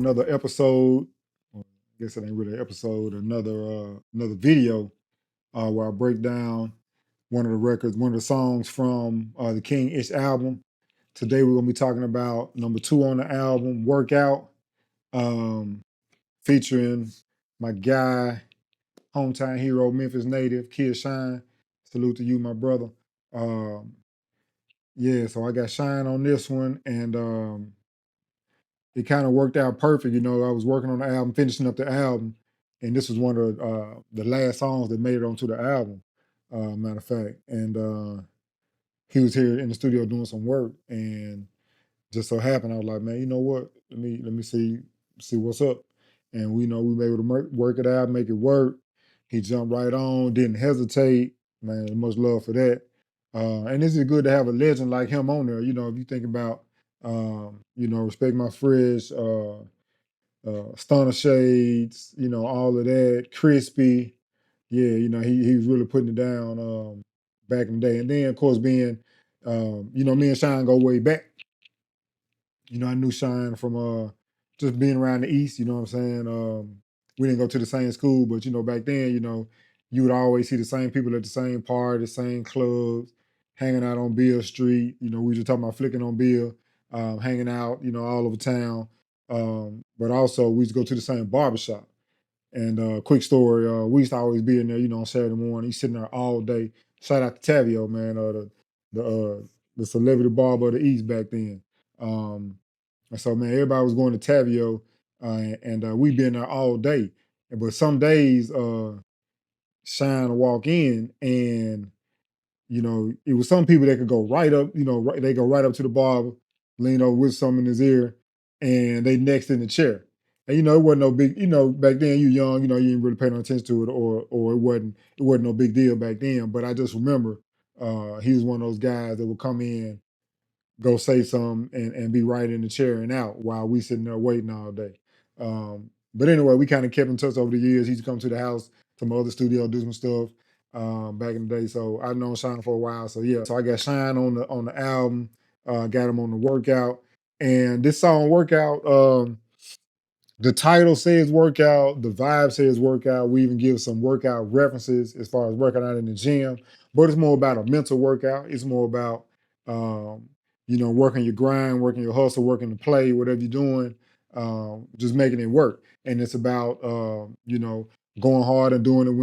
another episode. I guess it ain't really an episode. Another video where I break down one of the records, one of the songs from the King Ish album. Today we're gonna be talking about number 2 on the album, "Workout," um, featuring my guy, hometown hero, Memphis native, Kid Shine. Salute to you, my brother. Um, yeah, so I got Shine on this one, and it kind of worked out perfect. I was working on the album, finishing up the album, and this was one of the last songs that made it onto the album. Matter of fact, and he was here in the studio doing some work, and just so happened I was like, man, you know what? Let me see what's up, and we were able to work it out, make it work. He jumped right on, didn't hesitate. Man, much love for that. And this is good to have a legend like him on there. If you think about, Respect My Fridge, Stunner Shades, all of that, Crispy. Yeah, he was really putting it down back in the day. And then, of course, being, me and Shine go way back. I knew Shine from just being around the East, you know what I'm saying? We didn't go to the same school, but, back then, you would always see the same people at the same parties, same clubs, hanging out on Beale Street. We just talking about flicking on Beale, hanging out, all over town. But also, we used to go to the same barbershop. And quick story, we used to always be in there, on Saturday morning. He's sitting there all day. Shout out to Tavio, man, the celebrity barber of the East back then. And so, man, everybody was going to Tavio, and we'd been there all day. But some days, Shine would walk in, and it was some people that could go right up, they go right up to the barber, lean over with something in his ear, and they next in the chair. And it wasn't no big, back then you young, you didn't really pay no attention to it, or it wasn't no big deal back then. But I just remember he was one of those guys that would come in, go say something, and be right in the chair and out while we sitting there waiting all day. But anyway, we kind of kept in touch over the years. He used to come to the house, to my other studio, do some stuff back in the day. So I've known Shine for a while. So yeah, so I got Shine on the album, got him on the Workout, and this song Workout. The title says workout, the vibe says workout. We even give some workout references as far as working out in the gym, but it's more about a mental workout. It's more about, working your grind, working your hustle, working the play, whatever you're doing, just making it work. And it's about, going hard and doing it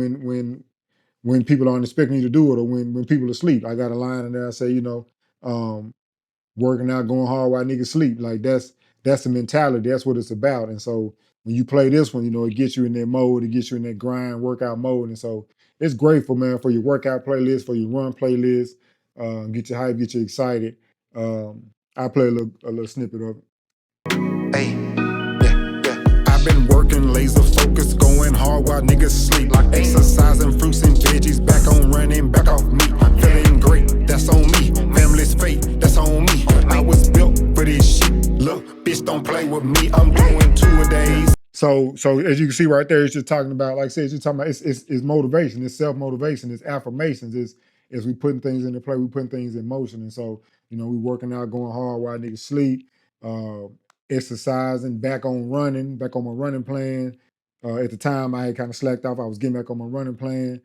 when people aren't expecting you to do it, or when people are asleep. I got a line in there. I say, working out, going hard while niggas sleep. Like that's the mentality. That's what it's about. And so when you play this one, it gets you in that mode. It gets you in that grind workout mode. And so it's grateful, man, for your workout playlist, for your run playlist. Get you hyped, get you excited. I play a little snippet of it. Hey, yeah. I've been working laser focused, going hard while niggas sleep. Like exercising, fruits and veggies, back on running, back off meat. Feeling great, that's on me. Family's fate, that's on me. I was built for this shit. Look, bitch, don't play with me. I'm doing 2 a days. So as you can see right there, it's just talking about, like I said, it's just talking about it's motivation, it's self-motivation, it's affirmations, it's we putting things into play, we putting things in motion. And so, we working out, going hard while niggas sleep, exercising, back on my running plan. At the time I had kind of slacked off. I was getting back on my running plan,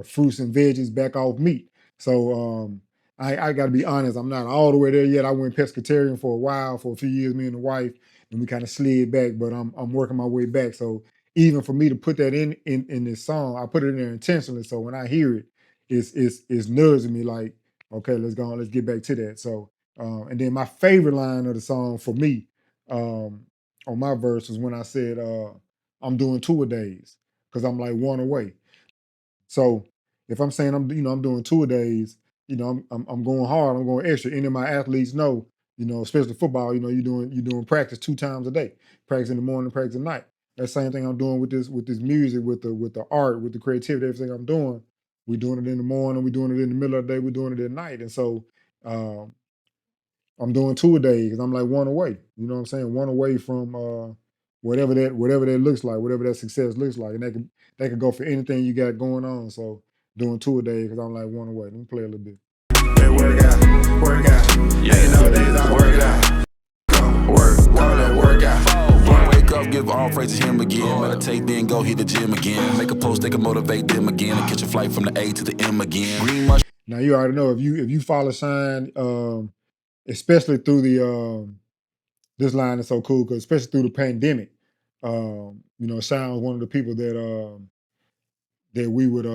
fruits and veggies, back off meat. So I got to be honest, I'm not all the way there yet. I went pescatarian for a while, for a few years, me and the wife, and we kind of slid back, but I'm working my way back. So even for me to put that in this song, I put it in there intentionally. So when I hear it, it's nudging me like, okay, let's get back to that. So and then my favorite line of the song for me on my verse is when I said I'm doing 2 a days, because I'm like 1 away. So if I'm saying I'm doing 2 a days, I'm going hard, I'm going extra. Any of my athletes know, especially football, you're doing practice 2 times a day. Practice in the morning, practice at night. That same thing I'm doing with this music, with the art, with the creativity, everything I'm doing. We're doing it in the morning, we're doing it in the middle of the day, we're doing it at night. And so I'm doing 2 a day because I'm like 1 away. You know what I'm saying? 1 away from whatever that looks like, whatever that success looks like. And that could go for anything you got going on. So doing 2 a day because I'm like 1 away. Let me play a little bit. Hey, work out. Yeah, nowadays I work out. Go work, all that workout. 1 way wake up, give all praise to him again. Meditate, then go hit the gym again. Make a post, they can motivate them again. And catch a flight from the A to the M again. Green mushroom. Now you already know if you follow Shine, especially through the this line is so cool because especially through the pandemic, Shine was one of the people that we would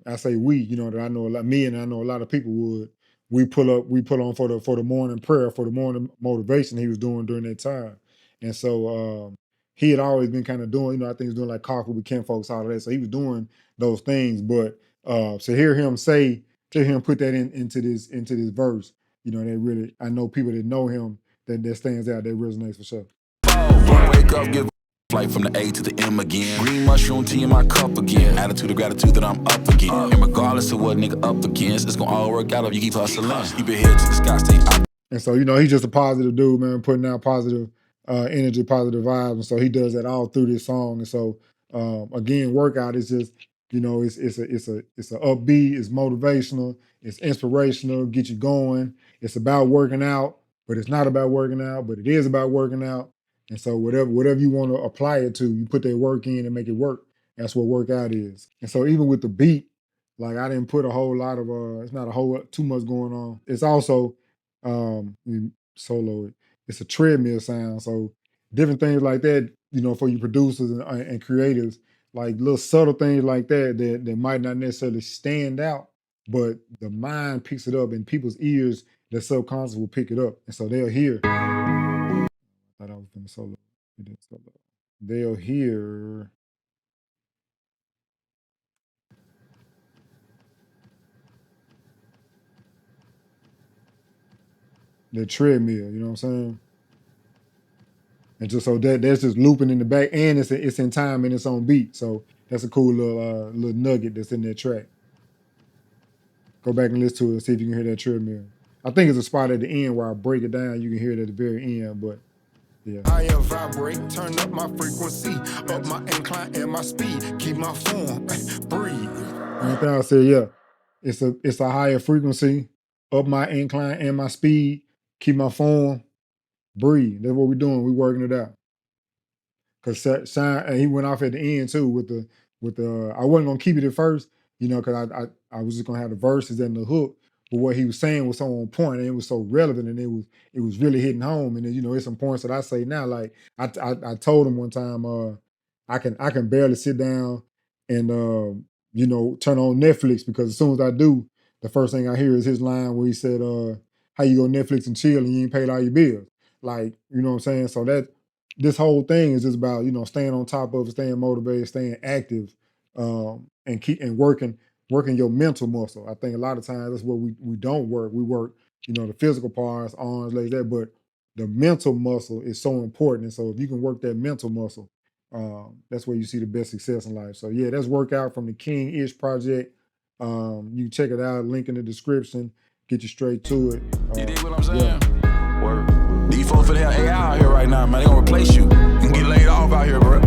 I say we, that I know a lot, me and I know a lot of people would, we put on for the morning prayer, for the morning motivation he was doing during that time. And so he had always been kind of doing, I think he was doing like coffee with Kinfolk, all of that. So he was doing those things. But to hear him put that into this verse, that really, I know people that know him, that stands out, that resonates for sure. Wake up, give flight from the A to the M again. Green mushroom tea in my cup again. Attitude of gratitude that I'm up again. And regardless of what nigga up against, it's gonna all work out if you keep hustling. Keep it here to the sky, stay up. And so, he's just a positive dude, man, putting out positive energy, positive vibes. And so he does that all through this song. And so again, workout is just, it's a upbeat, it's motivational, it's inspirational, get you going. It's about working out, but it's not about working out, but it is about working out. And so whatever you want to apply it to, you put that work in and make it work. That's what workout is. And so even with the beat, like I didn't put a whole lot of it's not a whole too much going on. It's also solo. It's a treadmill sound. So different things like that, for you producers and creatives, like little subtle things like that might not necessarily stand out, but the mind picks it up and people's ears, their subconscious will pick it up. And so they'll hear. I thought I was finna solo. It didn't solo. They'll hear the treadmill, you know what I'm saying? And just so that's just looping in the back, and it's in time and it's on beat. So that's a cool little nugget that's in that track. Go back and listen to it and see if you can hear that treadmill. I think it's a spot at the end where I break it down. You can hear it at the very end, but yeah. I vibrate, turn up my frequency, up my incline and my speed, keep my form, breathe. Anything I said, yeah, it's a higher frequency, up my incline and my speed, keep my form, breathe. That's what we're doing. We're working it out. Cause Shine, and he went off at the end too with the. I wasn't gonna keep it at first, because I was just gonna have the verses and the hook. But what he was saying was so on point and it was so relevant and it was really hitting home. And then, it's some points that I say now. Like I told him one time, I can barely sit down and turn on Netflix because as soon as I do, the first thing I hear is his line where he said, "How you go Netflix and chill and you ain't paid all your bills?" Like, you know what I'm saying? So that this whole thing is just about, staying on top of it, staying motivated, staying active, and working your mental muscle. I think a lot of times that's what we don't work. We work, the physical parts, arms, legs, that, but the mental muscle is so important. And so if you can work that mental muscle, that's where you see the best success in life. So yeah, that's Workout from the King-ish project. You can check it out, link in the description, get you straight to it. You dig what I'm saying? Yeah. Word. These folks for the hell AI out here right now, man. They gonna replace you. You can get laid off out here, bro.